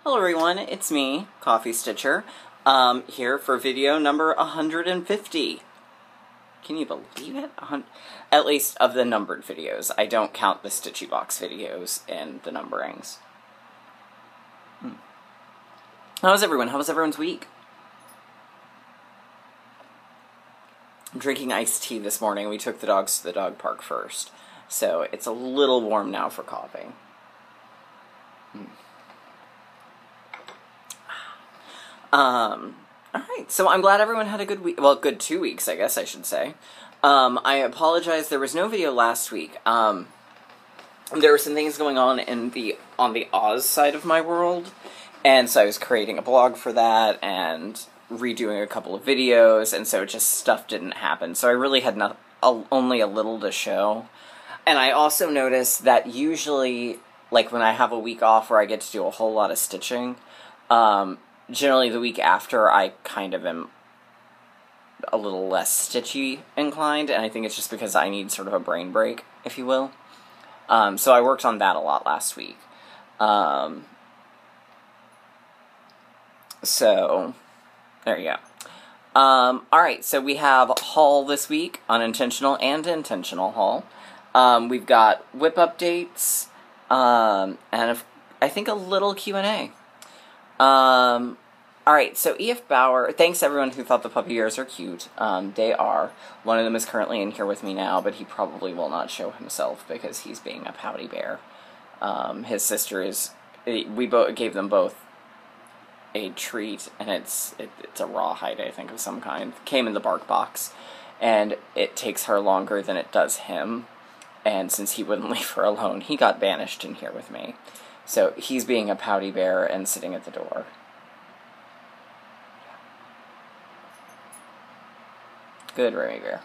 Hello everyone, it's me, Coffee Stitcher, here for video number 150. Can you believe it? At least of the numbered videos. I don't count the Stitchy Box videos in the numberings. How's everyone? How was everyone's week? I'm drinking iced tea this morning. We took the dogs to the dog park first, so it's a little warm now for coffee. Alright, so I'm glad everyone had a good week. Well, good 2 weeks, I guess I should say. I apologize, there was no video last week. There were some things going on on the Oz side of my world, and so I was creating a blog for that, and redoing a couple of videos, and so just stuff didn't happen. So I really had only a little to show. And I also noticed that usually, like when I have a week off where I get to do a whole lot of stitching, generally the week after I kind of am a little less stitchy inclined, and I think it's just because I need sort of a brain break, if you will. So I worked on that a lot last week. So, there you go. Alright, so we have a haul this week, unintentional and intentional haul. We've got whip updates, and I think a little Q&A. Alright, so E.F. Bauer, thanks everyone who thought the puppy ears are cute. They are. One of them is currently in here with me now, but he probably will not show himself because he's being a pouty bear. His sister is, we gave them both a treat, and it's a rawhide, I think, of some kind. Came in the bark box, and it takes her longer than it does him, and since he wouldn't leave her alone, he got banished in here with me. So he's being a pouty bear and sitting at the door. Good Remy Bear.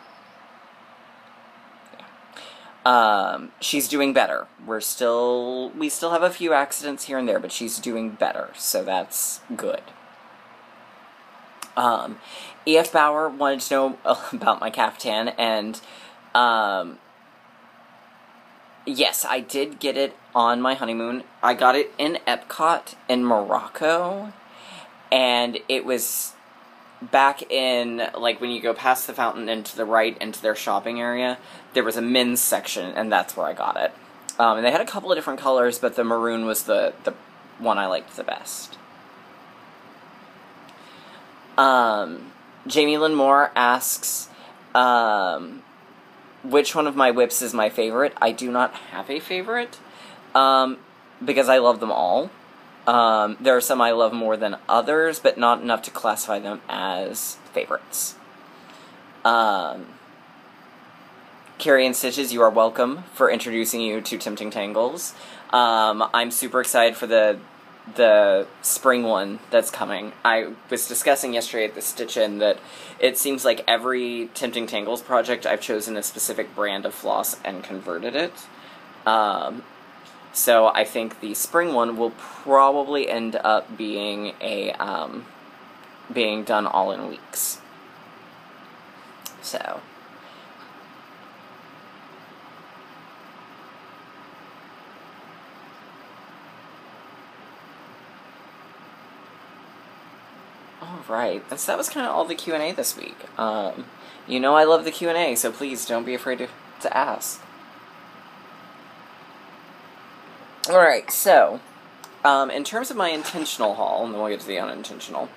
Yeah. She's doing better. We still have a few accidents here and there, but she's doing better, so that's good. E.F. Bauer wanted to know about my caftan, and yes, I did get it on my honeymoon. I got it in Epcot in Morocco, and it was back in, like, when you go past the fountain and to the right into their shopping area, there was a men's section, and that's where I got it. And they had a couple of different colors, but the maroon was the one I liked the best. Jamie Lynn Moore asks, which one of my whips is my favorite? I do not have a favorite, because I love them all. There are some I love more than others, but not enough to classify them as favorites. Carrie and Stitches, you are welcome for introducing you to Tempting Tangles. I'm super excited for the spring one that's coming. I was discussing yesterday at the Stitch-In that it seems like every Tempting Tangles project I've chosen a specific brand of floss and converted it. So I think the spring one will probably end up being being done all in weeks. So. Alright, so that was kind of all the Q&A this week. You know I love the Q&A, so please don't be afraid to ask. Alright, so, in terms of my intentional haul, and then we'll get to the unintentional,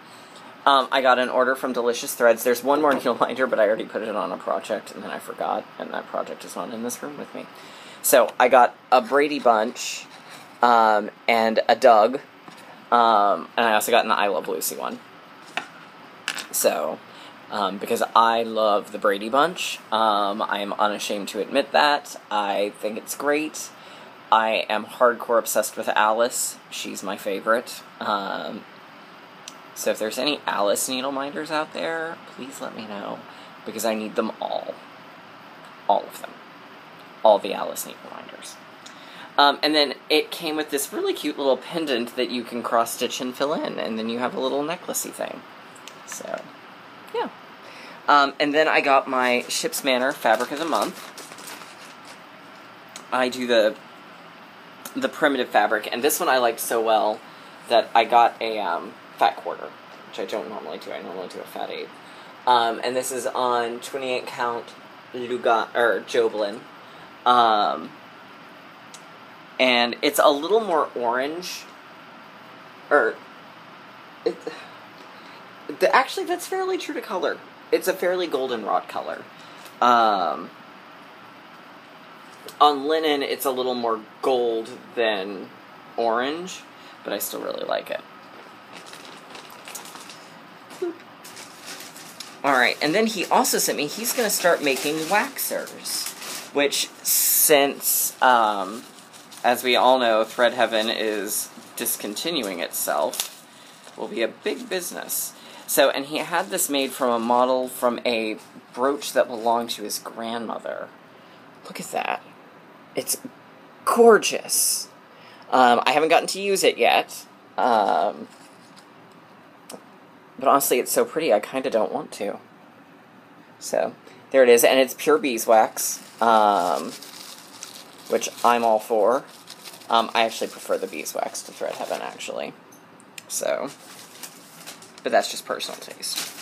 I got an order from Delicious Threads. There's one more needle minder, but I already put it on a project, and then I forgot, and that project is not in this room with me. So, I got a Brady Bunch, and a Doug, and I also got an I Love Lucy one. So, because I love the Brady Bunch, I am unashamed to admit that. I think it's great. I am hardcore obsessed with Alice. She's my favorite. So if there's any Alice needle minders out there, please let me know, because I need them all. All of them. All the Alice needle minders. And then it came with this really cute little pendant that you can cross-stitch and fill in, and then you have a little necklacey thing. So, yeah. And then I got my Ship's Manor Fabric of the Month. I do the primitive fabric, and this one I liked so well that I got a fat quarter, which I don't normally do. I normally do a fat 8. And this is on 28 count Joblin. And it's a little more orange. Actually, that's fairly true to color. It's a fairly goldenrod color. On linen, it's a little more gold than orange, but I still really like it. Alright, and then he also sent me, he's going to start making waxers, which since, as we all know, Thread Heaven is discontinuing itself, will be a big business. So, and he had this made from a model from a brooch that belonged to his grandmother. Look at that. It's gorgeous. I haven't gotten to use it yet. But honestly, it's so pretty, I kind of don't want to. So, there it is. And it's pure beeswax, which I'm all for. I actually prefer the beeswax to Thread Heaven, actually. So, but that's just personal taste.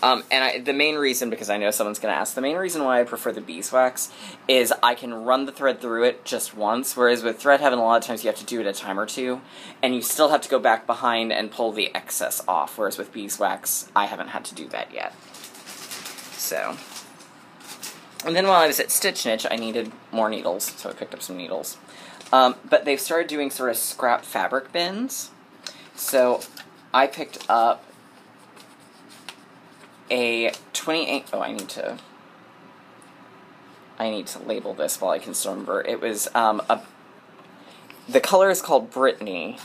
The main reason, because I know someone's going to ask, the main reason why I prefer the beeswax is I can run the thread through it just once, whereas with Thread Heaven, a lot of times you have to do it a time or two, and you still have to go back behind and pull the excess off, whereas with beeswax, I haven't had to do that yet. So, and then while I was at Stitch Niche, I needed more needles, so I picked up some needles. But they've started doing sort of scrap fabric bins, so I picked up a 28... Oh, I need to label this while I can still remember. It was, the color is called Brittany,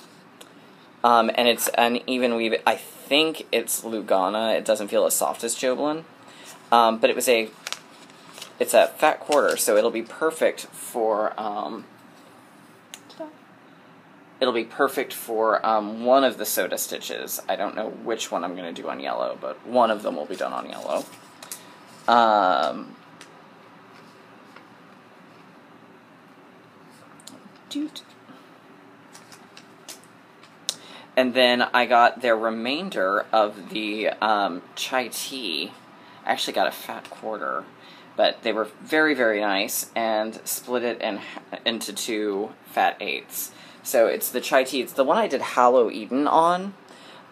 and it's an even weave. I think it's Lugana. It doesn't feel as soft as Joblin. But it's a fat quarter, so it'll be perfect for, one of the soda stitches. I don't know which one I'm going to do on yellow, but one of them will be done on yellow. And then I got their remainder of the chai tea. I actually got a fat quarter, but they were very, very nice, and split it into 2 fat 8s. So it's the chai tea. It's the one I did Hallow Eden on,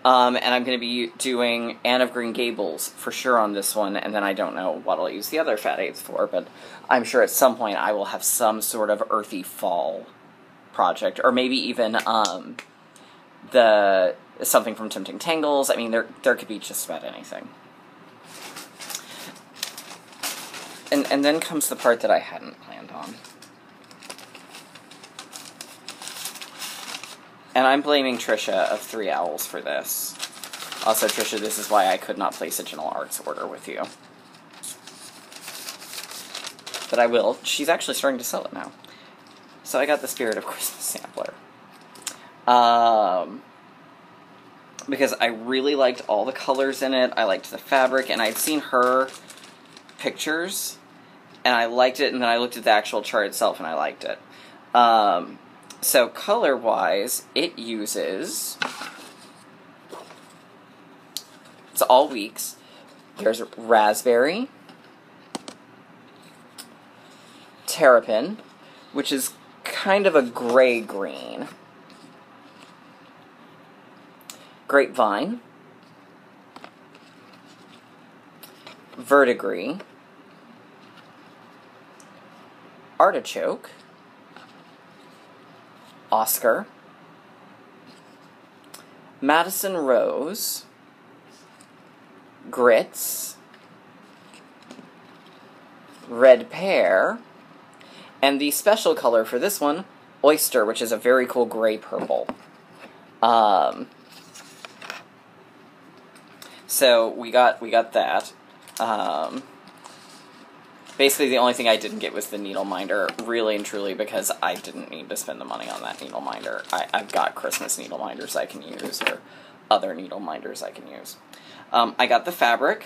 and I'm going to be doing Anne of Green Gables for sure on this one, and then I don't know what I'll use the other fat 8s for, but I'm sure at some point I will have some sort of earthy fall project, or maybe even something from Tempting Tangles. I mean, there could be just about anything. And then comes the part that I hadn't planned on. And I'm blaming Trisha of 3 Owls for this. Also, Trisha, this is why I could not place a Gentle Arts order with you. But I will. She's actually starting to sell it now. So I got the Spirit of Christmas sampler. Because I really liked all the colors in it. I liked the fabric, and I'd seen her pictures, and I liked it, and then I looked at the actual chart itself, and I liked it. So color-wise, it uses... It's all weeks. There's raspberry, terrapin, which is kind of a gray-green, grapevine, verdigris, artichoke, Oscar, Madison Rose, grits, red pear, and the special color for this one, oyster, which is a very cool gray purple. So we got that. Basically, the only thing I didn't get was the needle minder, really and truly, because I didn't need to spend the money on that needle minder. I've got Christmas needle minders I can use, or other needle minders I can use. I got the fabric,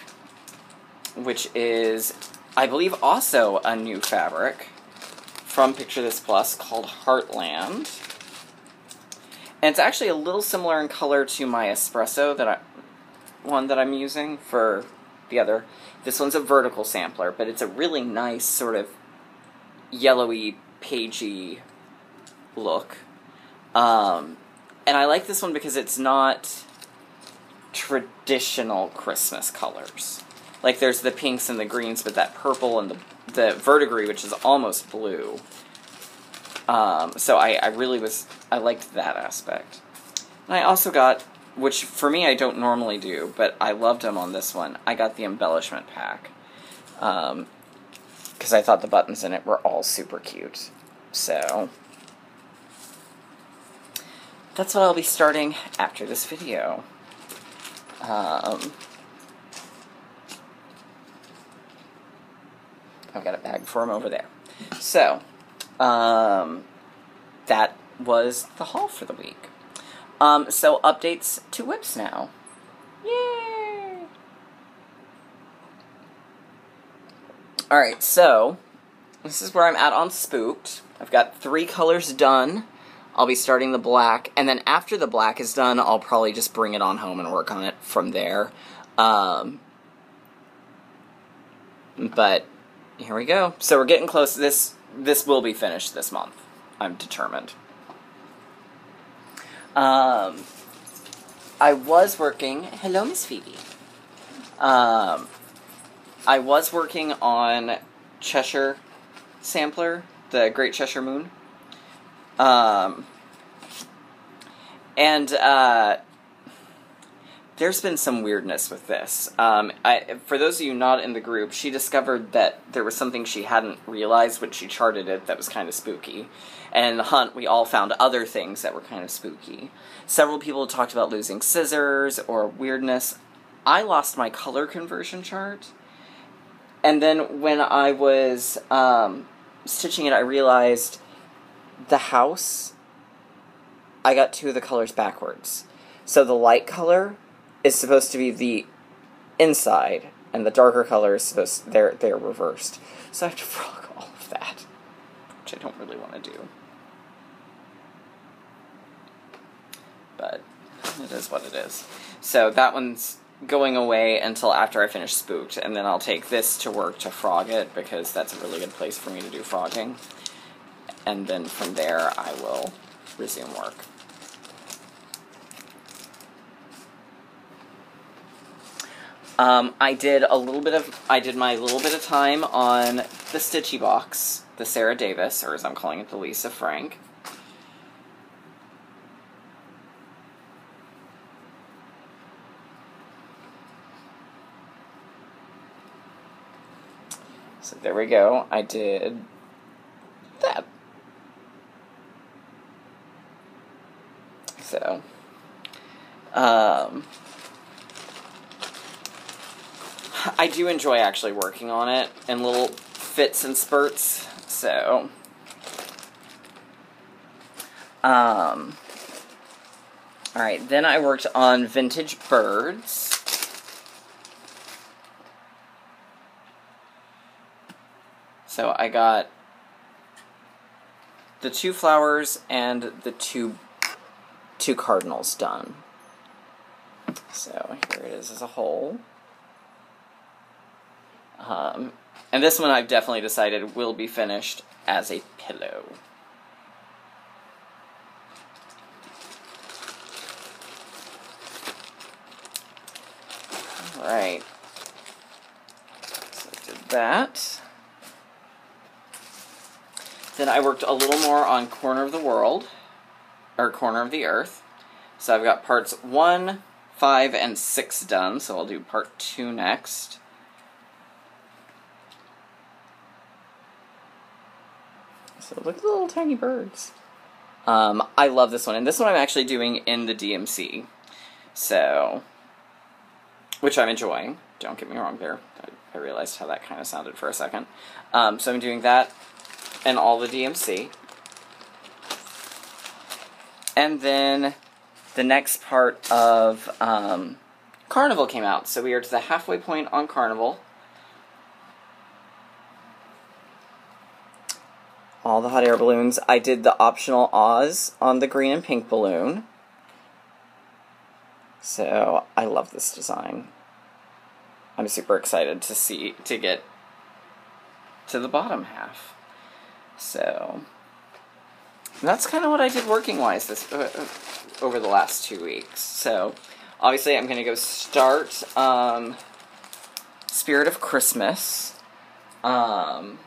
which is, I believe, also a new fabric from Picture This Plus called Heartland. And it's actually a little similar in color to my espresso one that I'm using for the other. This one's a vertical sampler, but it's a really nice sort of yellowy, pagey look. And I like this one because it's not traditional Christmas colors. Like, there's the pinks and the greens, but that purple and the verdigris, which is almost blue. So I liked that aspect. And I also got, which for me I don't normally do, but I loved them on this one, I got the embellishment pack. Because I thought the buttons in it were all super cute. So that's what I'll be starting after this video. I've got a bag for him over there. So, that was the haul for the week. So updates to whips now. Yay! Alright, so this is where I'm at on Spooked. I've got 3 colors done. I'll be starting the black, and then after the black is done, I'll probably just bring it on home and work on it from there. But here we go. So we're getting close. This will be finished this month. I'm determined. I was working... Hello, Miss Phoebe. I was working on Cheshire Sampler, the Great Cheshire Moon. There's been some weirdness with this. For those of you not in the group, she discovered that there was something she hadn't realized when she charted it that was kind of spooky. And in the hunt, we all found other things that were kind of spooky. Several people talked about losing scissors or weirdness. I lost my color conversion chart. And then when I was stitching it, I realized the house, I got 2 of the colors backwards. So the light color is supposed to be the inside, and the darker color is supposed to, they're reversed. So I have to frog all of that, which I don't really want to do. But it is what it is. So that one's going away until after I finish Spooked, and then I'll take this to work to frog it, because that's a really good place for me to do frogging. And then from there, I will resume work. I did my little bit of time on the Stitchy box, the Sarah Davis, or as I'm calling it, the Lisa Frank. So there we go. I did that. So, I do enjoy actually working on it in little fits and spurts, so, alright, then I worked on Vintage Birds. So I got the 2 flowers and the two cardinals done. So here it is as a whole. And this one I've definitely decided will be finished as a pillow. Alright. So I did that. Then I worked a little more on Corner of the World, or Corner of the Earth. So I've got parts 1, 5, and 6 done, so I'll do part 2 next. So look at the little tiny birds. I love this one, and this one I'm actually doing in the DMC. So, which I'm enjoying. Don't get me wrong there. I realized how that kind of sounded for a second. So I'm doing that and all the DMC. And then the next part of Carnival came out. So we are to the halfway point on Carnival. all the hot air balloons. I did the optional Oz on the green and pink balloon. So, I love this design. I'm super excited to get to the bottom half. So, that's kind of what I did working-wise over the last 2 weeks. So, obviously I'm going to go start Spirit of Christmas. And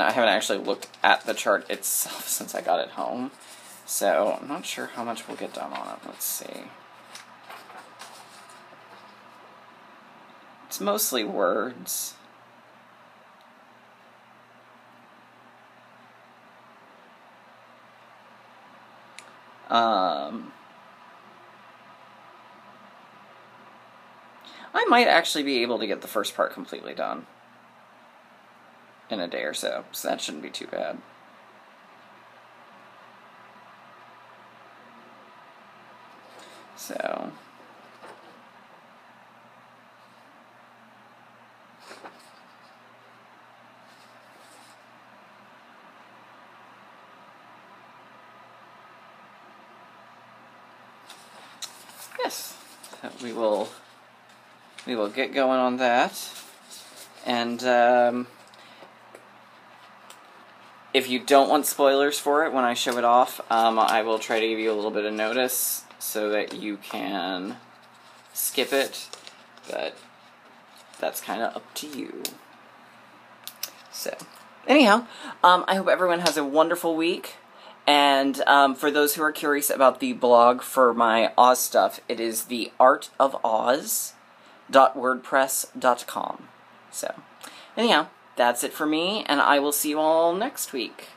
I haven't actually looked at the chart itself since I got it home. So, I'm not sure how much we'll get done on it. Let's see. It's mostly words. I might actually be able to get the first part completely done in a day or so that shouldn't be too bad. So, yes, so we will get going on that, and if you don't want spoilers for it when I show it off, I will try to give you a little bit of notice so that you can skip it, but that's kind of up to you. So, anyhow, I hope everyone has a wonderful week, and for those who are curious about the blog for my Oz stuff, it is theartofoz.wordpress.com. So, anyhow, that's it for me, and I will see you all next week.